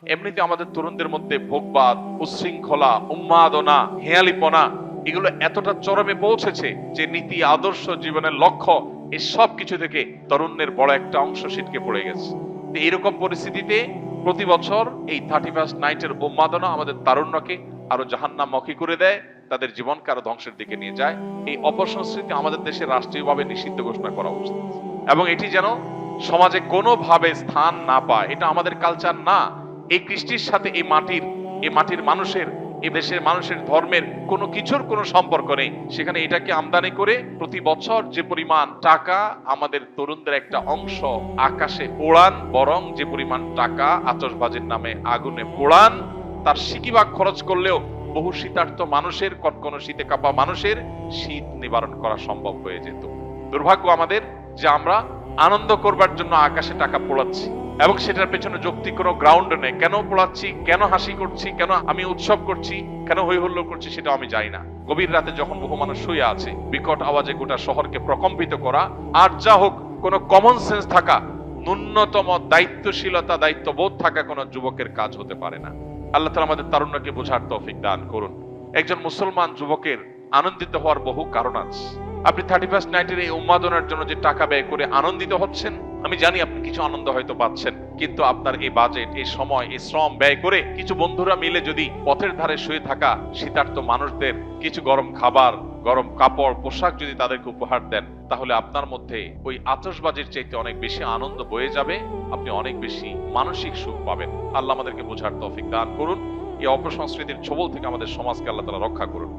এমনিতে আমাদের তরুণদের মধ্যে ভোগবাদ, উচ্ছৃঙ্খলা, উন্মাদনা, হেয়ালিপনা এগুলো এতটা চরমে পৌঁছেছে যে নীতি, আদর্শ, জীবনের লক্ষ্য এই সব কিছু থেকে তরুণের বড় একটা অংশ ছিটকে পড়ে গেছে। তো এরকম পরিস্থিতিতে প্রতি বছর এই 31st নাইটের উন্মাদনা আমাদের তারুণ্যকে আরো জাহান্নামমুখী করে দেয়, তাদের জীবনকে আরো ধ্বংসের দিকে নিয়ে যায়। এই অপসংস্কৃতি আমাদের দেশে রাষ্ট্রীয়ভাবে নিষিদ্ধ ঘোষণা করা উচিত এবং এটি যেন সমাজে কোনোভাবে স্থান না পায়। এটা আমাদের কালচার না। এই কৃষ্টির সাথে এই মাটির মানুষের, এই দেশের মানুষের ধর্মের কোনো কিছুর কোনো সম্পর্ক নেই। সেখানে এটাকে আমদানি করে প্রতি বছর যে পরিমাণ টাকা আমাদের তরুণদের একটা অংশ আকাশে পোড়ান, বরং যে পরিমাণ টাকা আতশবাজির নামে আগুনে পোড়ান, তার সিকিভাগ খরচ করলেও বহু শীতার্ত মানুষের, কনকনে শীতে কাঁপা মানুষের শীত নিবারণ করা সম্ভব হয়ে যেত। দুর্ভাগ্য আমাদের যে আমরা আনন্দ করবার জন্য আকাশে টাকা পোড়াচ্ছি এবং সেটার পেছনে যৌক্তিক কোনো গ্রাউন্ড নেই। কেন পোড়াচ্ছি, কেন হাসি করছি, কেন আমি উৎসব করছি, কেন হই হুল্লোড় করছি, সেটা আমি জানি না। গভীর রাতে যখন বহু মানুষ শুয়ে আছে, বিকট আওয়াজে গোটা শহরকে প্রকম্পিত করা, আর যা হোক কোনো কমন সেন্স থাকা, ন্যূনতম দায়িত্বশীলতা, দায়িত্ববোধ থাকা কোনো যুবকের কাজ হতে পারে না। আল্লাহ তাআলা আমাদের তারুণ্যকে বোঝার তৌফিক দান করুন। একজন মুসলমান যুবকের আনন্দিত হওয়ার বহু কারণ আছে। আপনি 31st নাইটের এই উন্মাদনার জন্য যে টাকা ব্যয় করে আনন্দিত হচ্ছেন, আমি জানি আপনি কিছু আনন্দ হয়তো পাচ্ছেন, কিন্তু আপনার এই বাজেট, এই সময়, এই শ্রম ব্যয় করে কিছু বন্ধুরা মিলে যদি পথের ধারে শুয়ে থাকা শীতার্ত মানুষদের কিছু গরম খাবার, গরম কাপড়, পোশাক যদি তাদেরকে উপহার দেন, তাহলে আপনার মধ্যে ওই আতশবাজির চাইতে অনেক বেশি আনন্দ বয়ে যাবে, আপনি অনেক বেশি মানসিক সুখ পাবেন। আল্লাহ আমাদেরকে বোঝার তৌফিক দান করুন। এই অপসংস্কৃতির ছোবল থেকে আমাদের সমাজকে আল্লাহ তাআলা রক্ষা করুন।